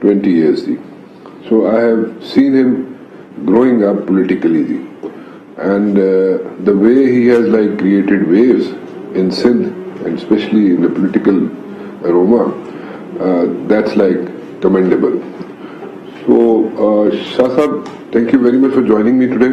20 years ji. So I have seen him growing up politically ji. And the way he has like created waves in Sindh and especially in the political aroma, that's like commendable. So Shah Sahab, thank you very much for joining me today.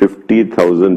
50,000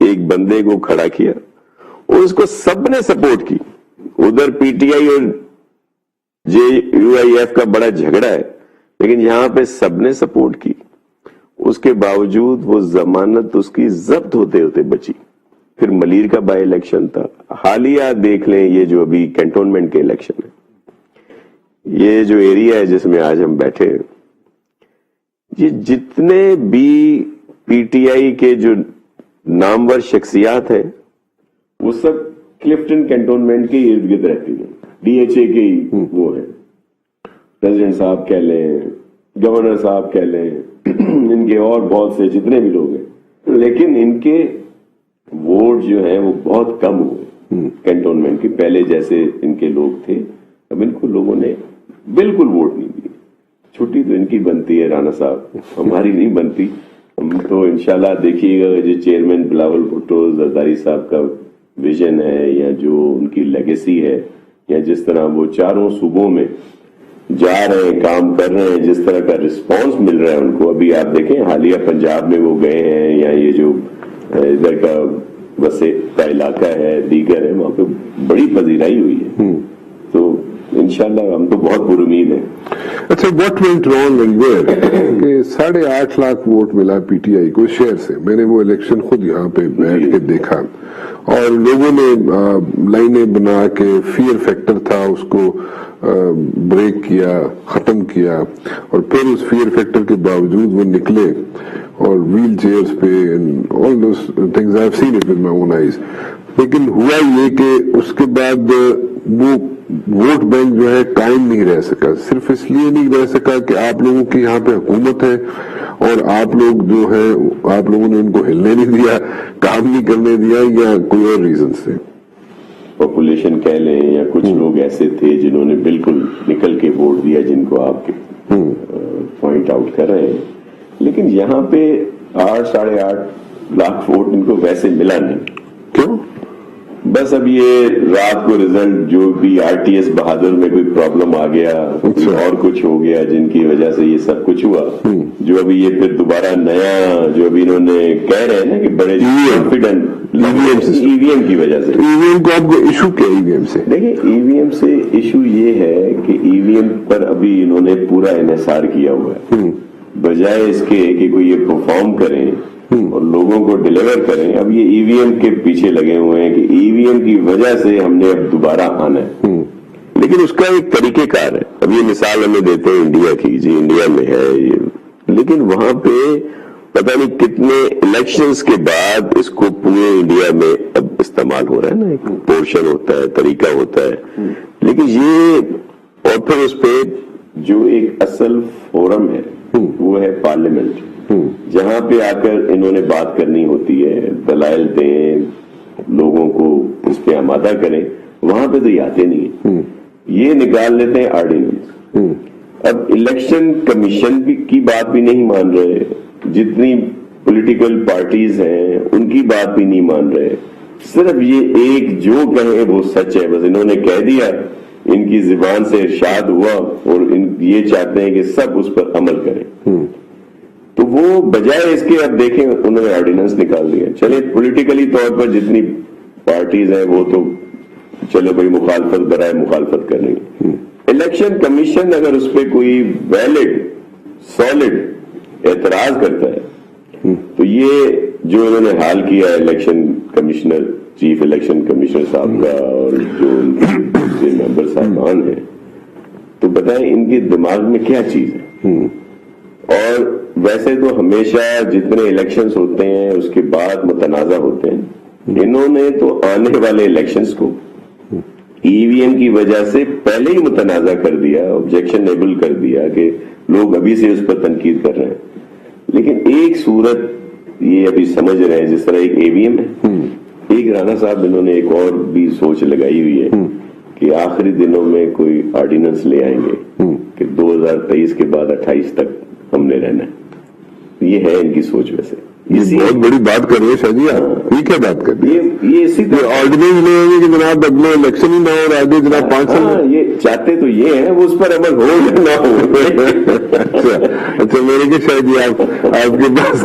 ایک بندے کو کھڑا کیا اور اس کو سب نے support کی. ادھر پی ٹی آئی اور JUIF کا بڑا جھگڑا ہے لیکن یہاں پہ سب نے سپورٹ کی. اس کے باوجود وہ ضمانت اس کی ضبط ہوتے ہوتے بچی. پھر ملیر کا بائی الیکشن تھا. حالیہ دیکھ لیں یہ جو ابھی کینٹونمنٹ کے الیکشن ہے, یہ جو ایریا ہے جس میں آج ہم بیٹھے ہیں, یہ جتنے بھی پی ٹی آئی کے جو نامور شخصیات ہیں وہ سب کلفٹن کینٹونمنٹ کے ارد گرد رہتی ہیں. DHA کے وہ ہیں, پریزیڈنٹ صاحب کہہ لیں, گورنر صاحب کہہ لیں, ان کے اور بہت سے جتنے بھی لوگ ہیں, لیکن ان کے ووٹ جو ہیں وہ بہت کم ہوئے کینٹونمنٹ کے. پہلے جیسے ان کے لوگ تھے اب ان کو لوگوں نے بالکل ووٹ نہیں دیے. چھٹی تو ان کی بنتی ہے رانا صاحب, ہماری نہیں بنتی. ہم تو انشاءاللہ دیکھیے گا جو چیئرمین بلاول بھٹو زرداری صاحب کا ویژن ہے یا جو ان کی لیگیسی ہے یا جس طرح وہ چاروں صوبوں میں جا رہے ہیں, کام کر رہے ہیں, جس طرح کا رسپانس مل رہا ہے ان کو. ابھی آپ دیکھیں حالیہ پنجاب میں وہ گئے ہیں یا یہ جو ادھر کا وسیع کا علاقہ ہے دیگر ہے, وہاں پہ بڑی پذیرائی ہوئی ہے. تو انشاءاللہ ہم تو بہت پر امید ہیں. اچھا, واٹ وینٹ رانگ کہ 8.5 لاکھ ووٹ ملا پی ٹی آئی کو شہر سے. میں نے وہ الیکشن خود یہاں پہ بیٹھ کے دیکھا اور لوگوں نے لائنیں بنا کے, فیئر فیکٹر تھا اس کو بریک کیا, ختم کیا, اور پھر اس فیئر فیکٹر کے باوجود وہ نکلے اور ویل چیئرز پہ all those things I have seen it with my own eyes. لیکن ہوا یہ کہ اس کے بعد وہ ووٹ بینک جو ہے قائم نہیں رہ سکا. صرف اس لیے نہیں رہ سکا کہ آپ لوگوں کی یہاں پہ حکومت ہے اور آپ لوگ جو ہے آپ لوگوں نے ان کو ہلنے نہیں دیا, کام نہیں کرنے دیا, یا کوئی اور ریزن سے. پاپولیشن کہہ لیں یا کچھ لوگ ایسے تھے جنہوں نے بالکل نکل کے ووٹ دیا جن کو آپ پوائنٹ آؤٹ کر رہے ہیں. لیکن یہاں پہ 8.5 لاکھ ووٹ ان کو ویسے ملا نہیں. کیوں؟ بس اب یہ رات کو ریزلٹ جو بھی RTS بہادر میں کوئی پرابلم آ گیا اور کچھ ہو گیا جن کی وجہ سے یہ سب کچھ ہوا. جو ابھی یہ پھر دوبارہ نیا جو ابھی انہوں نے کہہ رہے ہیں نا کہ بڑے کانفیڈنٹ EVM کی وجہ سے. EVM کو آپ کو ایشو کیا EVM سے؟ دیکھیں EVM سے ایشو یہ ہے کہ EVM پر ابھی انہوں نے پورا انحصار کیا ہوا ہے, بجائے اس کے کہ کوئی یہ پرفارم کریں اور لوگوں کو ڈیلیور کریں. اب یہ EVM کے پیچھے لگے ہوئے ہیں کہ EVM کی وجہ سے ہم نے اب دوبارہ آنا ہے. لیکن اس کا ایک طریقہ کار ہے. اب یہ مثال ہمیں دیتے ہیں انڈیا کی, جی انڈیا میں ہے یہ, لیکن وہاں پہ پتہ نہیں کتنے الیکشنز کے بعد اس کو پورے انڈیا میں اب استعمال ہو رہا ہے نا. ایک پورشن ہوتا ہے, طریقہ ہوتا ہے, لیکن یہ اور پھر اس پہ جو ایک اصل فورم ہے وہ ہے پارلیمنٹ, جہاں پہ آ کر انہوں نے بات کرنی ہوتی ہے, دلائل دیں, لوگوں کو اس پہ آمادہ کریں. وہاں پہ تو یہ آتے نہیں ہیں, یہ نکال لیتے ہیں آرڈیننس. اب الیکشن کمیشن کی بات بھی نہیں مان رہے, جتنی پولیٹیکل پارٹیز ہیں ان کی بات بھی نہیں مان رہے. صرف یہ ایک جو کہیں وہ سچ ہے, بس انہوں نے کہہ دیا, ان کی زبان سے ارشاد ہوا اور یہ چاہتے ہیں کہ سب اس پر عمل کریں. تو وہ بجائے اس کے اب دیکھیں انہوں نے آرڈیننس نکال دیا. چلے پولیٹیکلی طور پر جتنی پارٹیز ہیں وہ تو چلو بھائی مخالفت برائے مخالفت کر رہی ہیں. الیکشن کمیشن اگر اس پہ کوئی ویلڈ سالڈ اعتراض کرتا ہے تو یہ جو انہوں نے حال کیا ہے election commissioner, chief election commissioner صاحب کا اور جو دوسرے ممبر صاحبان ہیں, تو بتائیں ان کے دماغ میں کیا چیز ہے. اور ویسے تو ہمیشہ جتنے الیکشنز ہوتے ہیں اس کے بعد متنازع ہوتے ہیں. انہوں نے تو آنے والے الیکشنز کو EVM کی وجہ سے پہلے ہی متنازع کر دیا, آبجیکشن ایبل کر دیا کہ لوگ ابھی سے اس پر تنقید کر رہے ہیں. لیکن ایک صورت یہ ابھی سمجھ رہے ہیں, جس طرح ایک EVM ہے, ایک رانا صاحب انہوں نے ایک اور بھی سوچ لگائی ہوئی ہے کہ آخری دنوں میں کوئی آرڈیننس لے آئیں گے کہ 2023 کے بعد 28 تک ہم نے رہنا ہے. یہ ہے ان کی سوچ. ویسے بہت بڑی بات کر رہے ہیں شاہ جی آپ, یہ کیا بات کر رہے ہیں؟ یہ اسی طرح آرڈیننس لے آئیں گے کہ جناب اگلے الیکشن ہی نہ ہو, اور آگے جناب 5 سال. یہ چاہتے تو یہ ہیں وہ اس پر عمل ہو یا نہ ہو. اچھا میرے کہ شاید جی آپ کے پاس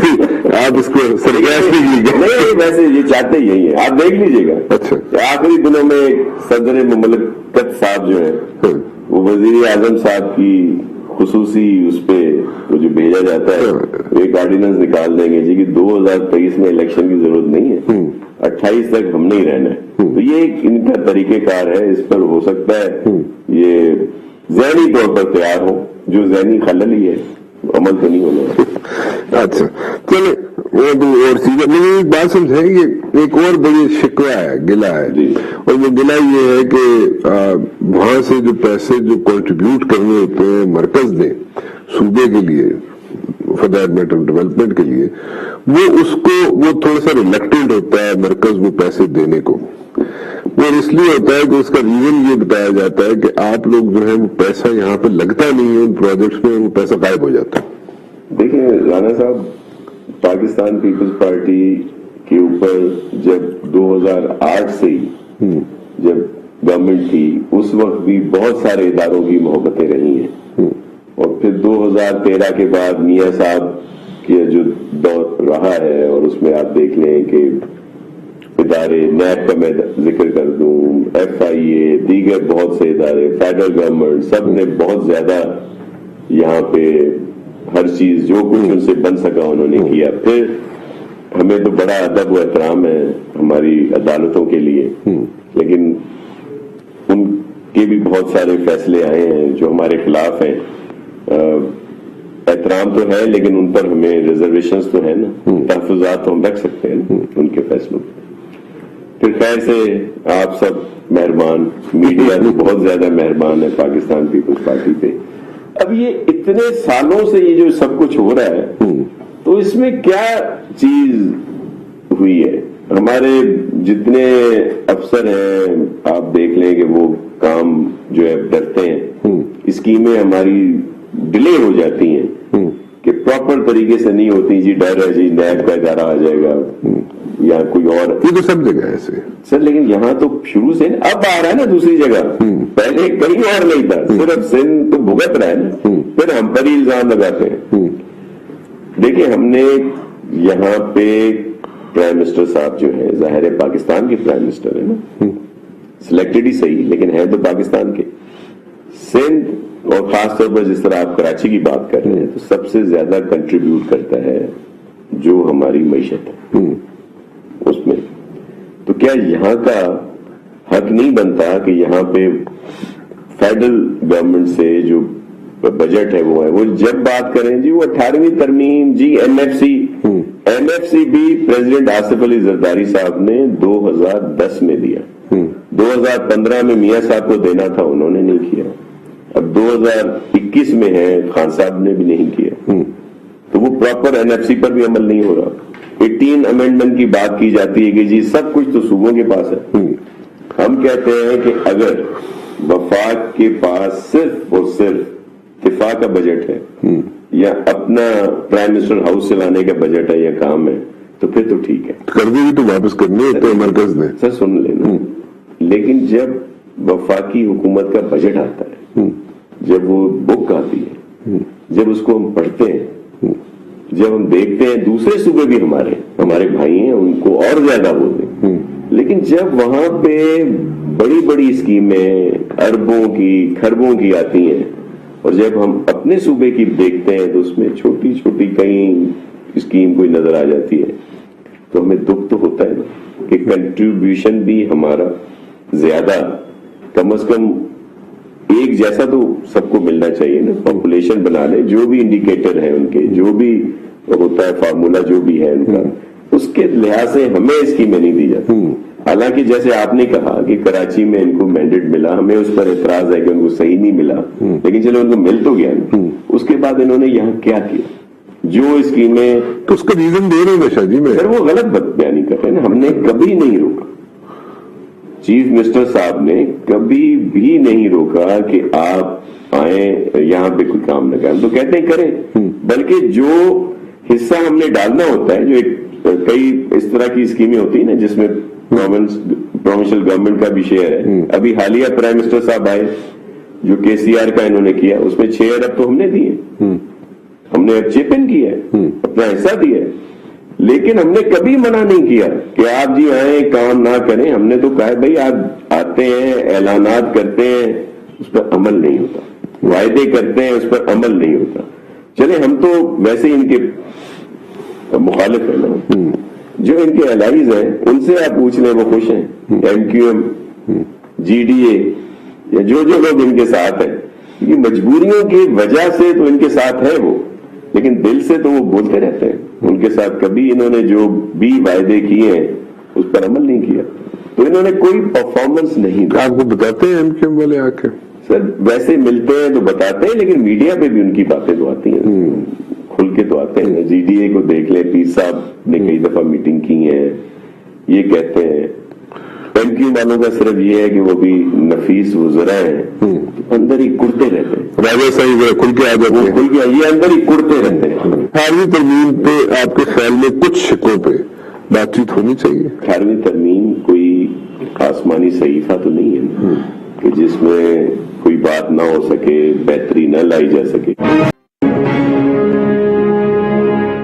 آپ اس کو نہیں، ویسے یہ چاہتے یہی ہے، آپ دیکھ لیجئے گا. اچھا. آخری دنوں میں صدر مملکت صاحب جو ہیں وہ وزیر اعظم صاحب کی خصوصی اس پہ وہ جو بھیجا جاتا ہے ایک آرڈیننس نکال دیں گے جی کہ 2023 میں الیکشن کی ضرورت نہیں ہے، 28 تک ہم نہیں رہنا ہے. تو یہ ایک ان کا طریقہ کار ہے. اس پر ہو سکتا ہے یہ ذہنی طور پر تیار ہو، جو ذہنی خلل ہی ہے، عمل تو نہیں ہونا. اچھا چلے وہ تو اور چیز. مجھے ایک بات سمجھائیں کہ ایک اور بڑی شکوہ ہے، گلہ ہے، اور وہ گلہ یہ ہے کہ وہاں سے جو پیسے جو کنٹریبیوٹ کرنے ہوتے ہیں مرکز نے صوبے کے لیے فار دیٹ میٹر ڈیولپمنٹ کے لیے، وہ تھوڑا سا ریلیکٹنٹ ہوتا ہے مرکز وہ پیسے دینے کو. وہ اس لیے ہوتا ہے کہ اس کا ریزن یہ بتایا جاتا ہے کہ آپ لوگ جو ہے وہ پیسہ یہاں پہ لگتا نہیں ہے ان پروجیکٹس میں، وہ پیسہ غائب ہو جاتا ہے. دیکھیں رانا صاحب، پاکستان پیپلز پارٹی کے اوپر جب 2008 سے ہی جب گورنمنٹ تھی اس وقت بھی بہت سارے اداروں کی محبتیں رہی ہیں، اور پھر 2013 کے بعد میاں صاحب کا جو دور رہا ہے، اور اس میں آپ دیکھ لیں کہ ادارے، نیب کا میں ذکر کر دوں، FIA، دیگر بہت سے ادارے، فیڈرل گورنمنٹ، سب نے بہت زیادہ یہاں پہ ہر چیز جو کچھ ان سے بن سکا انہوں نے کیا. پھر ہمیں تو بڑا ادب و احترام ہے ہماری عدالتوں کے لیے، لیکن ان کے بھی بہت سارے فیصلے آئے ہیں جو ہمارے خلاف ہیں. احترام تو ہے لیکن ان پر ہمیں ریزرویشنز تو ہے نا، تحفظات تو ہم رکھ سکتے ہیں ان کے فیصلوں. پھر خیر سے آپ سب مہربان، میڈیا تو بہت زیادہ مہربان ہے پاکستان پیپلز پارٹی پہ. اب یہ اتنے سالوں سے یہ جو سب کچھ ہو رہا ہے تو اس میں کیا چیز ہوئی ہے؟ ہمارے جتنے افسر ہیں آپ دیکھ لیں کہ وہ کام جو ہے ڈرتے ہیں، اسکیمیں ہماری ڈیلے ہو جاتی ہیں کہ پراپر طریقے سے نہیں ہوتی. جی ڈر ہے جی نیب کا ادارہ آ جائے گا یا کوئی اور. یہ تو سب جگہ ایسے سر، لیکن یہاں تو شروع سے اب آ رہا ہے نا دوسری جگہ، پہلے کہیں اور نہیں تھا، صرف سندھ تو بھگت رہا ہے نا، پھر ہم پر ہی الزام لگاتے ہیں. دیکھیں ہم نے یہاں پہ پرائم منسٹر صاحب جو ہے، ظاہر ہے پاکستان کے پرائم منسٹر ہے نا، سلیکٹڈ ہی صحیح لیکن ہے تو پاکستان کے. سندھ اور خاص طور پر جس طرح آپ کراچی کی بات کر رہے ہیں تو سب سے زیادہ کنٹریبیوٹ کرتا ہے جو ہماری معیشت ہے اس میں. تو کیا یہاں کا حق نہیں بنتا کہ یہاں پہ فیڈرل گورنمنٹ سے جو بجٹ ہے وہ جب بات کریں جی وہ 18ویں ترمیم، جی NFC بھی پریزیڈنٹ آصف علی زرداری صاحب نے 2010 میں دیا، 2015 میں میاں صاحب کو دینا تھا انہوں نے نہیں کیا، اب 2021 میں ہے خان صاحب نے بھی نہیں کیا. تو وہ پراپر NFC پر بھی عمل نہیں ہو رہا. 18 امینڈمنٹ کی بات کی جاتی ہے کہ جی سب کچھ تو صوبوں کے پاس ہے. ہم کہتے ہیں کہ اگر وفاق کے پاس صرف اور صرف دفاع کا بجٹ ہے یا اپنا پرائم منسٹر ہاؤس چلانے کا بجٹ ہے یا کام ہے تو پھر تو ٹھیک ہے، قرضے بھی تو واپس کرنے ہوتے ہیں مرکز نے. سر سن لینا، لیکن جب وفاقی حکومت کا بجٹ آتا ہے، جب وہ بک آتی ہے، جب اس کو ہم پڑھتے ہیں، جب ہم دیکھتے ہیں دوسرے صوبے بھی ہمارے بھائی ہیں ان کو اور زیادہ بولتے ہیں، لیکن جب وہاں پہ بڑی بڑی اسکیمیں اربوں کی کھربوں کی آتی ہیں اور جب ہم اپنے صوبے کی دیکھتے ہیں تو اس میں چھوٹی چھوٹی کئی اسکیم کوئی نظر آ جاتی ہے تو ہمیں دکھ تو ہوتا ہے نا کہ کنٹریبیوشن بھی ہمارا زیادہ، کم از کم ایک جیسا تو سب کو ملنا چاہیے نا. پاپولیشن بنا لے، جو بھی انڈیکیٹر ہیں ان کے، جو بھی ہوتا ہے فارمولا جو بھی ہے ان کا، اس کے لحاظ سے ہمیں اسکیمیں نہیں دی جاتی. حالانکہ جیسے آپ نے کہا کہ کراچی میں ان کو مینڈیٹ ملا، ہمیں اس پر اعتراض ہے کہ ان کو صحیح نہیں ملا، لیکن چلو ان کو مل تو گیا نا. اس کے بعد انہوں نے یہاں کیا کیا جو اسکیمیں، تو اس کا ریزن دے رہے ہیں شاہ جی میں. سر وہ غلط بیانی کر رہے ہیں نا. ہم نے کبھی نہیں روکا، چیف منسٹر صاحب نے کبھی بھی نہیں روکا کہ آپ آئیں یہاں پہ کوئی کام نہ کریں. تو کہتے ہیں کریں، بلکہ جو حصہ ہم نے ڈالنا ہوتا ہے، جو کئی اس طرح کی اسکیمیں ہوتی ہیں نا جس میں پروونشل گورنمنٹ کا بھی شیئر ہے. ابھی حالیہ پرائم منسٹر صاحب آئے جو KCR کا انہوں نے کیا، اس میں 6 ارب تو ہم نے دیے، ہم نے چپ ان کیا ہے، اپنا حصہ دیا ہے. لیکن ہم نے کبھی منع نہیں کیا کہ آپ جی آئیں کام نہ کریں. ہم نے تو کہا بھائی آپ آتے ہیں اعلانات کرتے ہیں اس پر عمل نہیں ہوتا, وعدے کرتے ہیں اس پر عمل نہیں ہوتا. چلے ہم تو ویسے ہی ان کے مخالف ہیں نا, جو ان کے الائز ہیں ان سے آپ پوچھ لیں وہ خوش ہیں. ایم کیو ایم, جی ڈی اے یا جو لوگ ان کے ساتھ ہیں, یہ مجبوریوں کی وجہ سے تو ان کے ساتھ ہے وہ, لیکن دل سے تو وہ بولتے رہتے ہیں. ان کے ساتھ کبھی انہوں نے جو بھی وعدے کیے ہیں اس پر عمل نہیں کیا, تو انہوں نے کوئی پرفارمنس نہیں دیا. آپ کو بتاتے ہیں ایم کیو ایم والے آ کے؟ سر ویسے ملتے ہیں تو بتاتے ہیں, لیکن میڈیا پہ بھی ان کی باتیں تو آتی ہیں, کھل کے تو آتے ہیں. جی ڈی اے کو دیکھ لیں, پیر صاحب نے کئی دفعہ میٹنگ کی ہیں, یہ کہتے ہیں. ایم کیو والوں کا صرف یہ ہے کہ وہ بھی نفیس وزراء ہیں, اندر ہی کڑتے رہتے ہیں. راجہ صاحب کھل کے آ جاتے ہیں, کھل کے یہ اندر ہی کڑتے رہتے ہیں. 18ویں ترمیم پہ آپ کے خیال میں کچھ شکوں پہ بات چیت ہونی چاہیے؟ 18ویں ترمیم کوئی آسمانی صحیفہ تو نہیں ہے کہ جس میں کوئی بات نہ ہو سکے, بہتری نہ لائی جا سکے.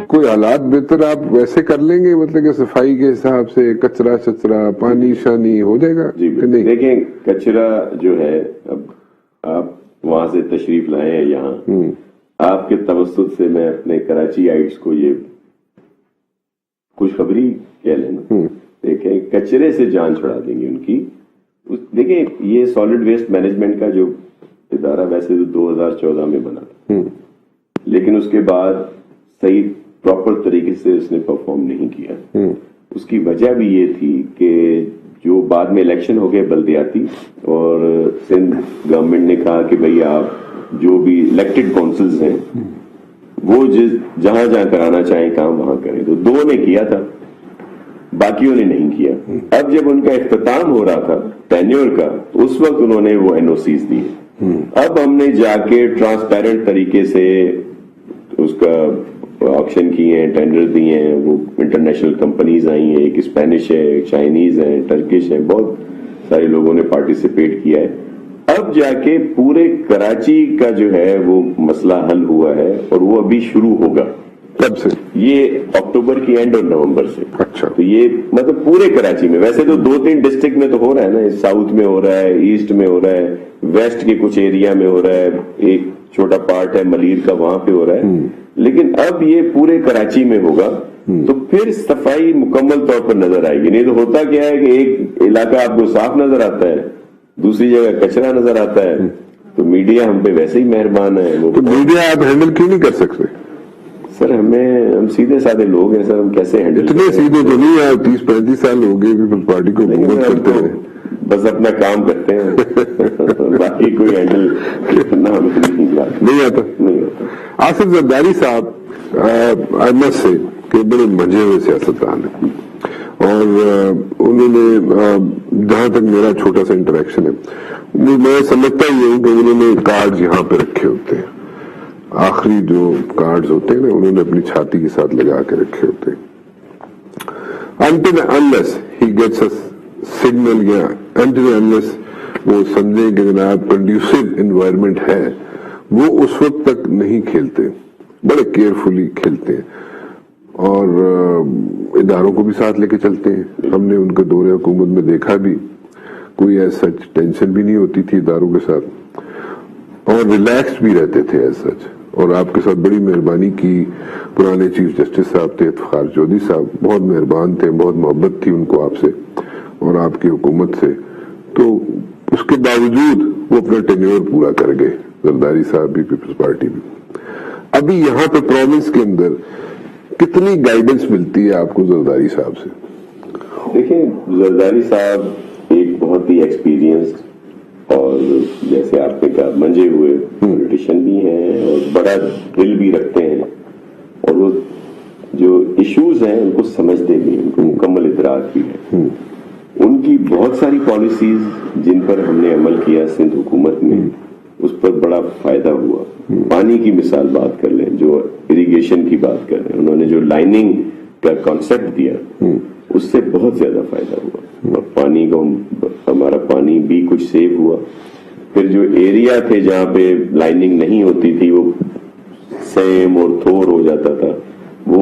کوئی حالات بہتر آپ ویسے کر لیں گے, مطلب کہ صفائی کے حساب سے کچرا چچرا پانی شانی ہو جائے گا؟ جی دیکھیں, کچرا جو ہے, اب آپ وہاں سے تشریف لائے ہیں یہاں, آپ کے توسط سے میں اپنے کراچی آئٹس کو یہ خوشخبری کہہ لینا. دیکھیں کچرے سے جان چھڑا دیں گے ان کی. دیکھیں یہ سالڈ ویسٹ مینجمنٹ کا جو ادارہ ویسے تو 2014 میں بنا تھا, لیکن اس کے بعد صحیح پراپر طریقے سے اس نے پرفارم نہیں کیا. اس کی وجہ بھی یہ تھی کہ جو بعد میں الیکشن ہو گئے بلدیاتی, اور سندھ گورنمنٹ نے کہا کہ بھئی آپ جو بھی الیکٹڈ کونسلز ہیں وہ جہاں جہاں کرانا چاہیں کام وہاں کریں. تو 2 نے کیا تھا, باقیوں نے نہیں کیا. اب جب ان کا اختتام ہو رہا تھا ٹینیور کا, اس وقت انہوں نے وہ این او سیز دیے. اب ہم نے جا کے ٹرانسپیرنٹ طریقے سے اس کا آپشن کیے ہیں, ٹینڈر دیے ہیں. وہ انٹرنیشنل کمپنیز آئی ہیں, ایک اسپینش ہے, ایک چائنیز ہے, ٹرکش ہے, بہت سارے لوگوں نے پارٹیسپیٹ کیا ہے. اب جا کے پورے کراچی کا جو ہے وہ مسئلہ حل ہوا ہے, اور وہ ابھی شروع ہوگا. کب سے؟ یہ اکتوبر کی اینڈ اور نومبر سے. اچھا. تو یہ مطلب پورے کراچی میں, ویسے تو 2-3 ڈسٹرکٹ میں تو ہو رہا ہے نا, ساؤتھ میں ہو رہا ہے, ایسٹ میں ہو رہا ہے, ویسٹ کے کچھ ایریا میں ہو رہا ہے, ایک چھوٹا پارٹ ہے ملیر کا وہاں پہ ہو رہا ہے, لیکن اب یہ پورے کراچی میں ہوگا. تو پھر صفائی مکمل طور پر نظر آئے گی. نہیں تو ہوتا کیا ہے کہ ایک علاقہ آپ کو صاف نظر آتا ہے, دوسری جگہ کچرا نظر آتا ہے. تو میڈیا ہم پہ ویسے ہی مہربان ہے. تو میڈیا آپ ہینڈل کیوں نہیں کر سکتے؟ سر ہم سیدھے سادے لوگ ہیں سر, ہم کیسے ہینڈل؟ اتنے سیدھے تو نہیں ہیں, 30-35 سال ہو گئے پیپلز پارٹی کو حکومت کرتے ہیں. بس اپنا کام کرتے ہیں, باقی کوئی ہینڈل کرنا ہمیں نہیں آتا. آصف زرداری صاحب احمد سے کہ بڑے مجھے ہوئے سیاستدان ہیں, اور انہوں نے جہاں تک میرا چھوٹا سا انٹریکشن ہے, میں سمجھتا ہی ہوں کہ انہوں نے کارڈ یہاں پہ رکھے ہوتے ہیں, آخری جو کارڈز ہوتے ہیں نا انہوں نے اپنی چھاتی کے ساتھ لگا کے رکھے ہوتے ہیں. until unless he gets a signal, یا until unless وہ سمجھیں کہ جناب کنڈیوسو انوائرمنٹ ہے, وہ اس وقت تک نہیں کھیلتے, بڑے کیئرفلی کھیلتے ہیں, اور اداروں کو بھی ساتھ لے کے چلتے ہیں. ہم نے ان کے دور حکومت میں دیکھا بھی, کوئی ایسا ٹینشن بھی نہیں ہوتی تھی اداروں کے ساتھ, اور ریلیکس بھی رہتے تھے ایز سچ. اور آپ کے ساتھ بڑی مہربانی کی پرانے چیف جسٹس صاحب تھے افتخار چودھری صاحب, بہت مہربان تھے, بہت محبت تھی ان کو آپ سے اور آپ کی حکومت سے. تو اس کے باوجود وہ اپنا ٹینیور پورا کر گئے, زرداری صاحب بھی, پیپلز پارٹی بھی. ابھی یہاں پہ پروونس کے اندر کتنی گائیڈنس ملتی ہے آپ کو زرداری صاحب سے؟ دیکھیں زرداری صاحب ایک بہت ہی ایکسپیرینس, اور جیسے آپ نے کہا منجے ہوئے پولیٹیشین بھی ہیں, اور بڑا دل بھی رکھتے ہیں, اور وہ جو ایشوز ہیں ان کو سمجھتے بھی ہیں, ان کو مکمل ادراک بھی ہے. ان کی بہت ساری پالیسیز جن پر ہم نے عمل کیا سندھ حکومت میں, اس پر بڑا فائدہ ہوا. پانی کی مثال بات کر لیں, جو اریگیشن کی بات کر لیں, انہوں نے جو لائننگ کا کانسیپٹ دیا اس سے بہت زیادہ فائدہ ہوا, اور پانی کو ہمارا پانی بھی کچھ سیو ہوا. پھر جو ایریا تھے جہاں پہ لائننگ نہیں ہوتی تھی وہ سیم اور تھور ہو جاتا تھا, وہ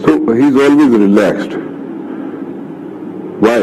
So he is always relaxed. Why?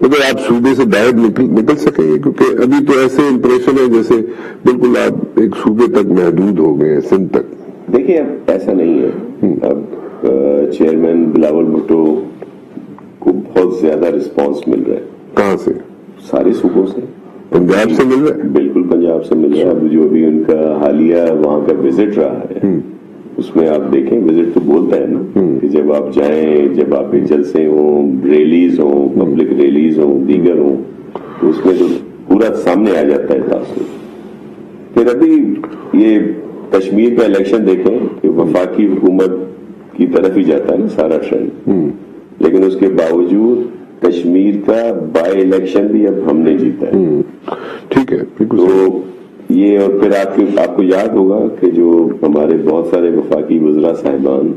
مطلب آپ صوبے سے باہر نکل سکیں گے؟ کیونکہ ابھی تو ایسے امپریشن ہے جیسے بالکل آپ ایک صوبے تک محدود ہو گئے، سندھ تک. دیکھیں اب ایسا نہیں ہے. اب چیئرمین بلاول بھٹو کو بہت زیادہ رسپانس مل رہا ہے. کہاں سے؟ سارے صوبوں سے. پنجاب سے مل رہا ہے؟ بالکل پنجاب سے مل رہا ہے. اب جو بھی ان کا حالیہ وہاں کا وزٹ رہا ہے اس میں آپ دیکھیں، وزٹ تو بولتا ہے نا کہ جب آپ جائیں، جب آپ کے جلسے ہوں، ریلیز ہوں، پبلک ریلیز ہوں، دیگر ہوں، تو اس میں تو پورا سامنے آ جاتا ہے تاثر. پھر ابھی یہ کشمیر کا الیکشن دیکھیں کہ وفاقی حکومت کی طرف ہی جاتا ہے نا سارا ٹرینڈ، لیکن اس کے باوجود کشمیر کا بائی الیکشن بھی اب ہم نے جیتا ہے. ٹھیک ہے. تو یہ اور پھر آپ کو یاد ہوگا کہ جو ہمارے بہت سارے وفاقی وزراء صاحبان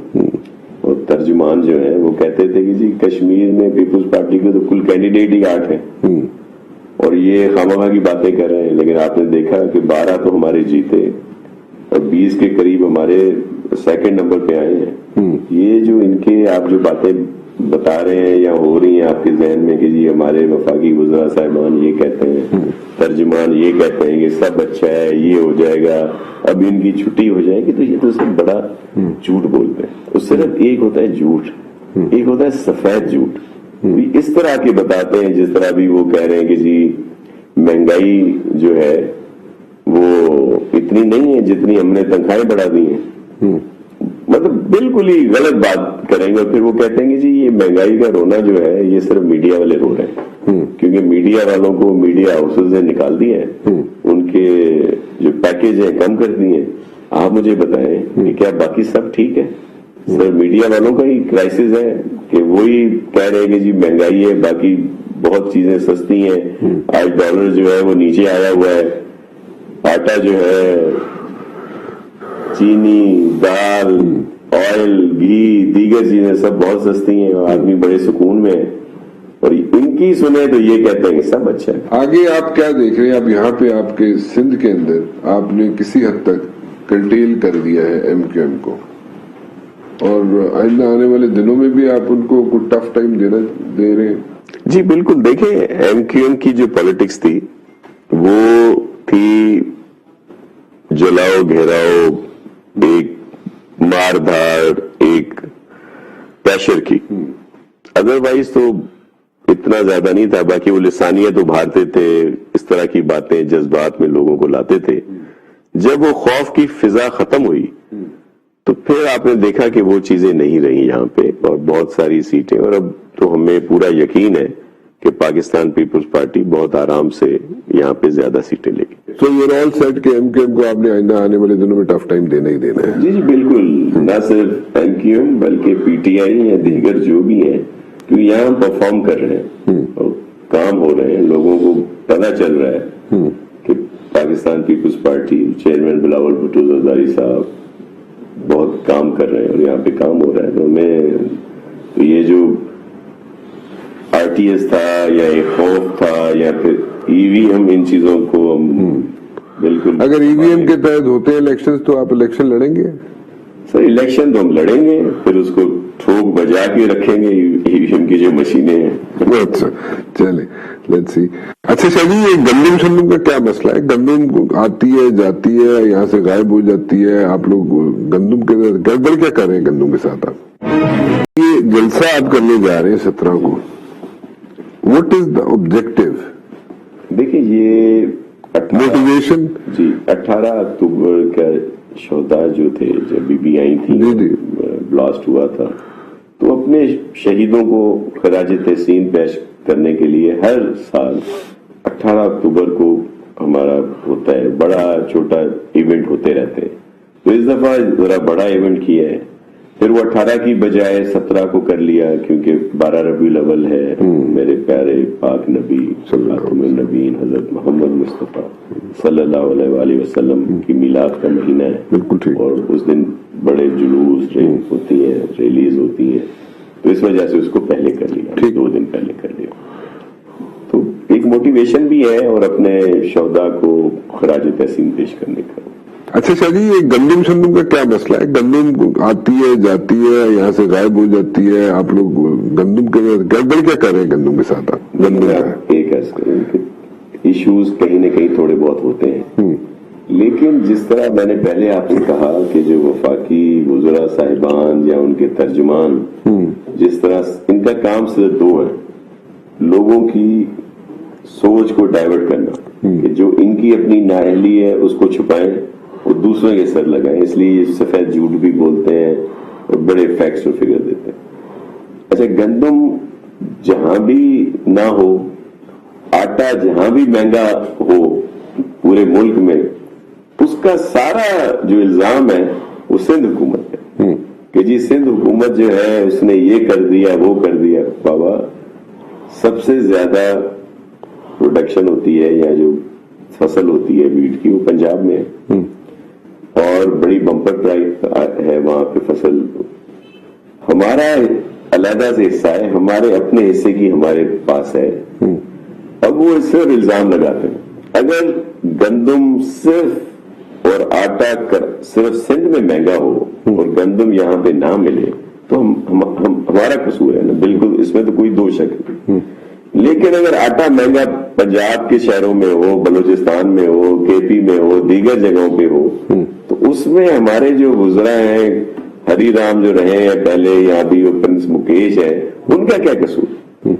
اور ترجمان جو ہیں وہ کہتے تھے کہ جی کشمیر میں پیپلز پارٹی کے تو کل کینڈیڈیٹ ہی 8 ہیں اور یہ خامخواہ کی باتیں کر رہے ہیں. لیکن آپ نے دیکھا کہ 12 تو ہمارے جیتے اور 20 کے قریب ہمارے سیکنڈ نمبر پہ آئے ہیں. یہ جو ان کے آپ جو باتیں بتا رہے ہیں یا ہو رہی ہیں آپ کے ذہن میں کہ جی ہمارے وفاقی وزراء صاحبان یہ کہتے ہیں، ترجمان یہ کہتے ہیں کہ سب اچھا ہے، یہ ہو جائے گا، اب ان کی چھٹی ہو جائے گی، تو یہ تو سب بڑا جھوٹ بولتے ہیں. اس صرف ایک ہوتا ہے جھوٹ، ایک ہوتا ہے سفید جھوٹ. اس طرح کے بتاتے ہیں جس طرح بھی وہ کہہ رہے ہیں کہ جی مہنگائی جو ہے وہ اتنی نہیں ہے جتنی ہم نے تنخواہیں بڑھا دی ہیں. مطلب بالکل ہی غلط بات کریں گے. اور پھر وہ کہتے ہیں کہ جی یہ مہنگائی کا رونا جو ہے یہ صرف میڈیا والے رو رہے ہیں کیونکہ میڈیا والوں کو میڈیا ہاؤسز نے نکال دیا ہے، ان کے جو پیکج ہیں کم کر دیے ہیں. آپ مجھے بتائیں کہ کیا باقی سب ٹھیک ہے؟ صرف میڈیا والوں کا ہی کرائسس ہے کہ وہی کہہ رہے ہیں کہ جی مہنگائی ہے، باقی بہت چیزیں سستی ہیں. آج ڈالر جو ہے وہ نیچے آیا ہوا ہے، آٹا جو ہے، چینی، دال، آئل، گھی، دیگر چیزیں سب بہت سستی ہیں اور آدمی بڑے سکون میں ہے. اور ان کی سنیں تو یہ کہتے ہیں کہ سب اچھا ہے. آگے آپ کیا دیکھ رہے ہیں؟ اب یہاں پہ آپ کے سندھ کے اندر آپ نے کسی حد تک کنٹیل کر دیا ہے ایم کیو ایم کو، اور آئندہ آنے والے دنوں میں بھی آپ ان کو کوئی ٹف ٹائم دے رہے ہیں؟ جی بالکل. دیکھیں ایم کیو ایم کی جو پالیٹکس تھی وہ تھی جلاؤ گھیراؤ، ایک مار دھاڑ، ایک پریشر کی. ادروائز تو اتنا زیادہ نہیں تھا. باقی وہ لسانیت ابھارتے تھے، اس طرح کی باتیں جذبات میں لوگوں کو لاتے تھے. جب وہ خوف کی فضا ختم ہوئی تو پھر آپ نے دیکھا کہ وہ چیزیں نہیں رہی یہاں پہ، اور بہت ساری سیٹیں. اور اب تو ہمیں پورا یقین ہے کہ پاکستان پیپلز پارٹی بہت آرام سے یہاں پہ زیادہ سیٹیں لے گی. تو یہ آل سیٹ کہ ایم کیو ایم کو آپ نے آئندہ آنے والے دنوں میں ٹف ٹائم دینا ہی دینا ہے؟ جی جی بالکل. نہ صرف ایم کیو ایم بلکہ پی ٹی آئی یا دیگر جو بھی ہیں، کیونکہ یہاں پرفارم کر رہے ہیں اور کام ہو رہے ہیں. لوگوں کو پتہ چل رہا ہے کہ پاکستان پیپلز پارٹی چیئرمین بلاول بھٹو زرداری صاحب بہت کام کر رہے ہیں اور یہاں پہ کام ہو رہا ہے. تو میں تو یہ جو آر ٹی ایس تھا یا ایک خوف تھا یا پھر ای وی ایم، ان چیزوں کو ہم بالکل. اگر ای وی ایم کے تحت ہوتے ہیں الیکشن تو آپ الیکشن لڑیں گے؟ سر الیکشن تو ہم لڑیں گے، پھر اس کو ٹھوک بجا کے رکھیں گے ای وی ایم کی جو مشینیں ہیں. اچھا چلے لیٹس سی. اچھا شاہی، یہ گندم شندم کا کیا مسئلہ ہے؟ گندم آتی ہے جاتی ہے، یہاں سے غائب ہو جاتی ہے. آپ لوگ گندم کے گڑبڑ کیا کر رہے ہیں گندم کے ساتھ؟ آپ یہ جلسہ آپ کرنے جا رہے ہیں 17 کو، واٹ از دا آبجیکٹو؟ دیکھیں یہ موٹیویشن جی 18 اکتوبر کا شہداء جو تھے، جب بی بی آئی تھی، بلاسٹ ہوا تھا، تو اپنے شہیدوں کو خراج تحسین پیش کرنے کے لیے ہر سال 18 اکتوبر کو ہمارا ہوتا ہے. بڑا چھوٹا ایونٹ ہوتے رہتے ہیں. تو اس دفعہ ذرا بڑا ایونٹ کیا ہے. پھر وہ 18 کی بجائے 17 کو کر لیا کیونکہ 12 ربیع الاول ہے. میرے پیارے پاک نبی خاتم النبیین حضرت محمد مصطفیٰ صلی اللہ علیہ وآلہ وسلم کی میلاد کا مہینہ ہے. بالکل ٹھیک. اور اس دن بڑے جلوس ہوتی ہیں، ریلیز ہوتی ہیں، تو اس وجہ سے اس کو پہلے کر لیا، 2 دن پہلے کر لیا. تو ایک موٹیویشن بھی ہے اور اپنے شہداء کو خراج تحسین پیش کرنے کا. اچھا شاہ جی، یہ گندم شندم کا کیا مسئلہ ہے؟ گندم آتی ہے جاتی ہے، یہاں سے غائب ہو جاتی ہے، آپ لوگ گندم کے گڑبڑ کیا کر رہے ہیں گندم کے ساتھ؟ آپ گندم ایک عرض کریں کہ ایشوز کہیں نہ کہیں تھوڑے بہت ہوتے ہیں، لیکن جس طرح میں نے پہلے آپ سے کہا کہ جو وفاقی وزراء صاحبان یا ان کے ترجمان، جس طرح ان کا کام صرف دو ہے: لوگوں کی سوچ کو ڈائیورٹ کرنا، کہ جو ان کی اپنی نااہلی ہے اس کو چھپائیں اور دوسروں کے سر لگائیں، اس لیے یہ سفید جھوٹ بھی بولتے ہیں اور بڑے فیکٹس اور فگر دیتے ہیں۔ اچھا، گندم جہاں بھی نہ ہو، آٹا جہاں بھی مہنگا ہو پورے ملک میں، اس کا سارا جو الزام ہے وہ سندھ حکومت ہے کہ جی سندھ حکومت جو ہے اس نے یہ کر دیا وہ کر دیا۔ بابا، سب سے زیادہ پروڈکشن ہوتی ہے یا جو فصل ہوتی ہے ویٹ کی، وہ پنجاب میں ہے اور بڑی بمپر پرائز ہے وہاں پہ فصل۔ ہمارا علیحدہ سے حصہ ہے، ہمارے اپنے حصے کی ہمارے پاس ہے، اب وہ صرف الزام لگاتے ہیں۔ اگر گندم صرف اور آٹا صرف سندھ میں مہنگا ہو اور گندم یہاں پہ نہ ملے تو ہمارا قصور ہے نا، بالکل، اس میں تو کوئی دو شک نہیں۔ لیکن اگر آٹا مہنگا پنجاب کے شہروں میں ہو، بلوچستان میں ہو، کے پی میں ہو، دیگر جگہوں پہ ہو، تو اس میں ہمارے جو وزراء ہیں، ہری رام جو رہے ہیں پہلے، یا ابھی وہ پرنس مکیش ہے، ان کا کیا قصور؟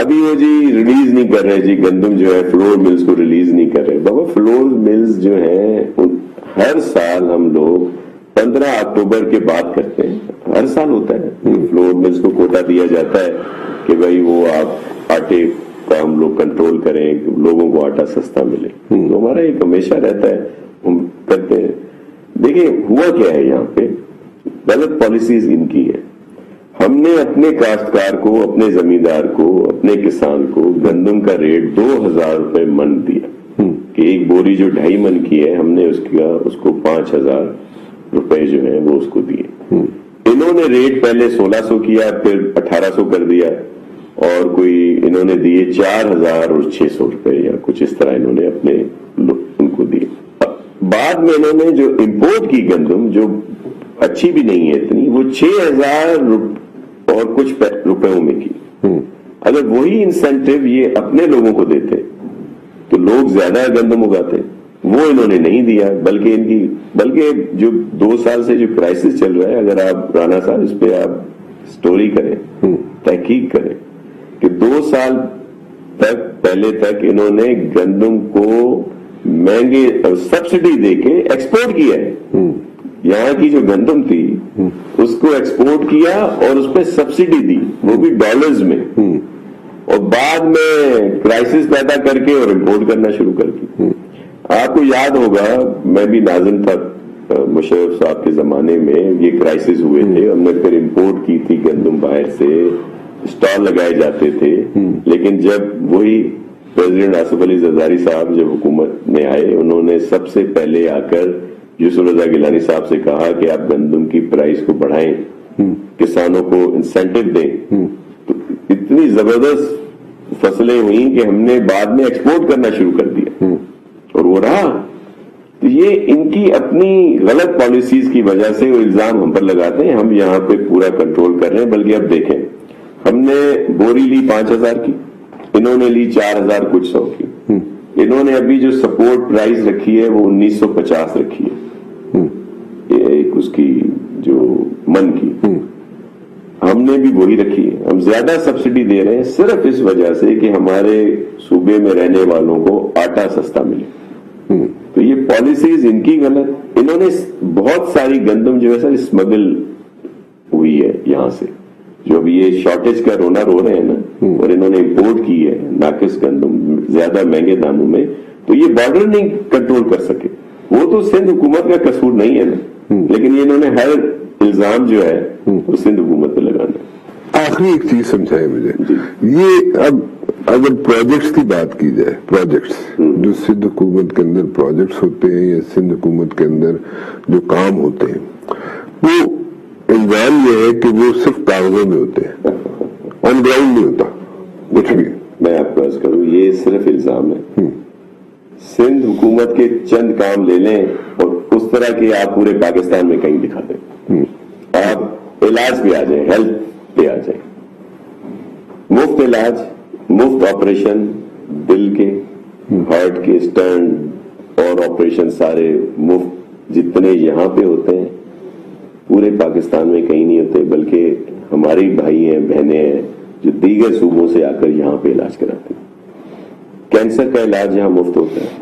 ابھی وہ جی ریلیز نہیں کر رہے، جی گندم جو ہے فلور ملز کو ریلیز نہیں کر رہے۔ بابا، فلور ملز جو ہیں ہر سال ہم لوگ 15 اکتوبر کے بعد کرتے ہیں، ہر سال ہوتا ہے، فلور ملز کو کوٹا دیا جاتا ہے کہ بھائی وہ آپ آٹے کا ہم لوگ کنٹرول کریں، لوگوں کو آٹا سستا ملے، تو ہمارا ایک ہمیشہ رہتا ہے، ہم کرتے ہیں۔ دیکھیں ہوا کیا ہے یہاں پہ، غلط پالیسیز ان کی ہے۔ ہم نے اپنے کاشتکار کو، اپنے زمیندار کو، اپنے کسان کو گندم کا ریٹ 2000 روپے من دیا کہ ایک بوری جو 2.5 من کی ہے، ہم نے اس کو 5000 روپے جو ہے وہ اس کو دیے۔ انہوں نے ریٹ پہلے 1600 کیا، پھر 1800 کر دیا، اور کوئی انہوں نے دیے 4600 روپے یا کچھ اس طرح انہوں نے اپنے ان کو دیے۔ بعد میں انہوں نے جو امپورٹ کی گندم، جو اچھی بھی نہیں ہے اتنی، وہ 6000 اور کچھ روپیوں میں کی۔ اگر وہی انسینٹیو یہ اپنے لوگوں کو دیتے تو لوگ زیادہ گندم اگاتے، وہ انہوں نے نہیں دیا، بلکہ جو 2 سال سے جو کرائسس چل رہا ہے، اگر آپ رانا صاحب اس پہ آپ سٹوری کریں، تحقیق کریں کہ 2 سال پہلے تک انہوں نے گندم کو مہنگے سبسڈی دے کے ایکسپورٹ کیا ہے۔ یہاں کی جو گندم تھی اس کو ایکسپورٹ کیا اور اس پہ سبسڈی دی، وہ بھی ڈالرز میں، اور بعد میں کرائسس پیدا کر کے اور امپورٹ کرنا شروع کر دی۔ آپ کو یاد ہوگا، میں بھی ناظم تھا مشرف صاحب کے زمانے میں، یہ کرائسس ہوئے تھے، ہم نے پھر امپورٹ کی تھی گندم باہر سے، اسٹال لگائے جاتے تھے، لیکن جب وہی پریزیڈنٹ آصف علی زرداری صاحب جب حکومت میں آئے، انہوں نے سب سے پہلے آ کر یوسف رضا گیلانی صاحب سے کہا کہ آپ گندم کی پرائز کو بڑھائیں، کسانوں کو انسینٹیو دیں، تو اتنی زبردست فصلیں ہوئیں کہ ہم نے بعد میں ایکسپورٹ کرنا شروع کر دیا، اور وہ رہا۔ تو یہ ان کی اپنی غلط پالیسیز کی وجہ سے وہ الزام ہم پر لگاتے ہیں، ہم یہاں پہ پورا کنٹرول کر رہے ہیں۔ بلکہ اب دیکھیں، ہم نے بوری لی 5000 کی، انہوں نے لی 4000 کچھ سو کی، انہوں نے ابھی جو سپورٹ پرائز رکھی ہے وہ 1950 رکھی ہے، ایک اس کی جو من کی، ہم نے بھی وہی رکھی ہے۔ ہم زیادہ سبسڈی دے رہے ہیں صرف اس وجہ سے کہ ہمارے صوبے میں رہنے والوں کو آٹا سستا ملے۔ تو یہ پالیسیز ان کی غلط، انہوں نے بہت ساری گندم جو ہے سر اسمگل ہوئی ہے یہاں سے، جو ابھی یہ شارٹیج کا رونا رو رہے ہیں نا، اور انہوں نے امپورٹ کی ہے ناقص گندم زیادہ مہنگے داموں میں، تو یہ بارڈر نہیں کنٹرول کر سکے۔ وہ تو سندھ حکومت کا قصور نہیں ہے نا، لیکن انہوں نے ہر الزام جو ہے وہ سندھ حکومت پہ لگانا۔ آخری ایک چیز سمجھائے مجھے، یہ اب اگر پروجیکٹس کی بات کی جائے، پروجیکٹس جو سندھ حکومت کے اندر پروجیکٹس ہوتے ہیں یا سندھ حکومت کے اندر جو کام ہوتے ہیں، وہ الزام یہ ہے کہ وہ صرف کاغذوں میں ہوتے ہیں، آن گراؤنڈ نہیں ہوتا کچھ بھی۔ میں آپ کو عرض کروں، یہ صرف الزام ہے۔ سندھ حکومت کے چند کام لے لیں اور اس طرح کہ آپ پورے پاکستان میں کہیں دکھا دیں. آپ علاج پہ آ جائیں, ہیلتھ پہ آ جائیں, مفت علاج, مفت آپریشن, دل کے, ہارٹ کے, اسٹنٹ اور آپریشن سارے مفت جتنے یہاں پہ ہوتے ہیں پورے پاکستان میں کہیں نہیں ہوتے, بلکہ ہماری بھائی ہیں, بہنیں ہیں جو دیگر صوبوں سے آ کر یہاں پہ علاج کراتے ہیں. کینسر کا علاج یہاں مفت ہوتا ہے,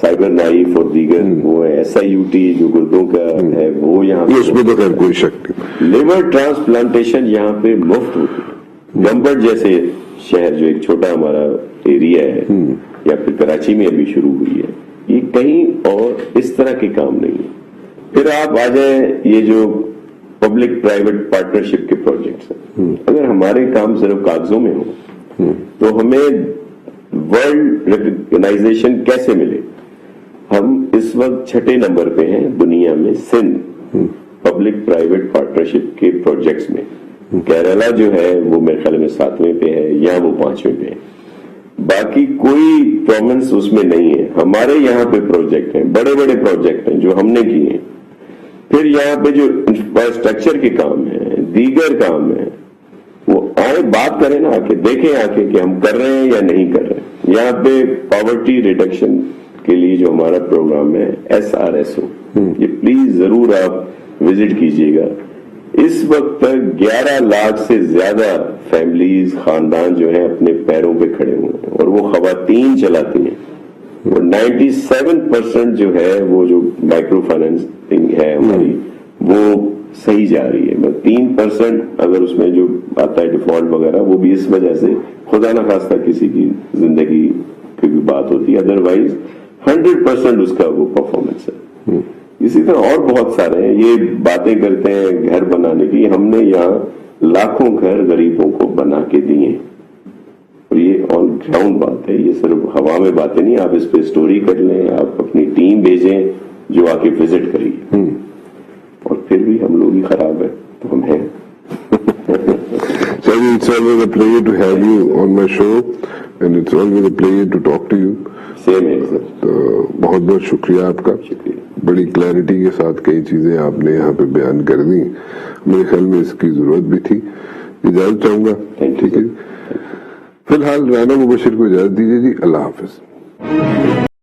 سائبر نائف اور دیگر وہ ہے, SIUT جو گردوں کا ہے وہ یہاں اس میں تو خیر کوئی شک نہیں. لیور ٹرانسپلانٹیشن یہاں پہ مفت ہوتی ہے. گمبٹ جیسے شہر جو ایک چھوٹا ہمارا ایریا ہے, یا پھر کراچی میں ابھی شروع ہوئی ہے, یہ کہیں اور اس طرح کے کام نہیں ہے. پھر آپ آ جائیں یہ جو پبلک پرائیویٹ پارٹنرشپ کے پروجیکٹس ہیں, اگر ہمارے کام صرف کاغذوں میں ہو تو ہمیں ورلڈ ریکگنائزیشن کیسے ملے؟ ہم اس وقت 6 نمبر پہ ہیں دنیا میں سندھ پبلک پرائیویٹ پارٹنرشپ کے پروجیکٹس میں. کیرلا جو ہے وہ میرے خیال میں 7ویں پہ ہے یا وہ 5ویں پہ ہے. باقی کوئی پروونس اس میں نہیں ہے. ہمارے یہاں پہ پروجیکٹ ہیں, بڑے بڑے پروجیکٹ ہیں جو ہم نے کیے ہیں. پھر یہاں پہ جو انفراسٹرکچر کے کام ہیں, دیگر کام ہیں, وہ آئے بات کریں نا, آ کے دیکھیں آ کے کہ ہم کر رہے ہیں یا نہیں کر رہے ہیں. یہاں پہ پاورٹی ریڈکشن کے لیے جو ہمارا پروگرام ہے SRSO, یہ پلیز ضرور آپ وزٹ کیجئے گا. اس وقت تک 11 لاکھ سے زیادہ فیملیز, خاندان جو ہیں اپنے پیروں پہ کھڑے ہوئے ہیں, اور وہ خواتین چلاتی ہیں. اور 97% جو ہے وہ جو مائکرو فائنینسنگ ہے ہماری وہ صحیح جا رہی ہے. 3% اگر اس میں جو آتا ہے ڈیفالٹ وغیرہ وہ بھی اس وجہ سے خدا نہ خواستہ کسی کی زندگی کی بات ہوتی ہے, ادروائز 100% اس کا وہ پرفارمنس ہے. اسی طرح اور بہت سارے ہیں. یہ باتیں کرتے ہیں گھر بنانے کی, ہم نے یہاں لاکھوں گھر غریبوں کو بنا کے دیے, اور یہ آن گراؤنڈ بات ہے, یہ صرف ہوا میں باتیں نہیں. آپ اس پہ سٹوری کر لیں, آپ اپنی ٹیم بھیجیں جو آ کے وزٹ کرے گی, اور پھر بھی ہم لوگ ہی خراب ہیں تو ہم ہیں. Sir, it's always a pleasure to have you on my show, and it's always a pleasure to talk to you. Same ہے سر. تو بہت بہت شکریہ آپ کا. شکریہ. بڑی کلیئرٹی کے ساتھ کئی چیزیں آپ نے یہاں پہ بیان کر دی. میرے خیال میں اس کی ضرورت بھی تھی. اجازت چاہوں گا. ٹھیک ہے, فی الحال رانا مبشر کو اجازت دیجیے جی. اللہ حافظ.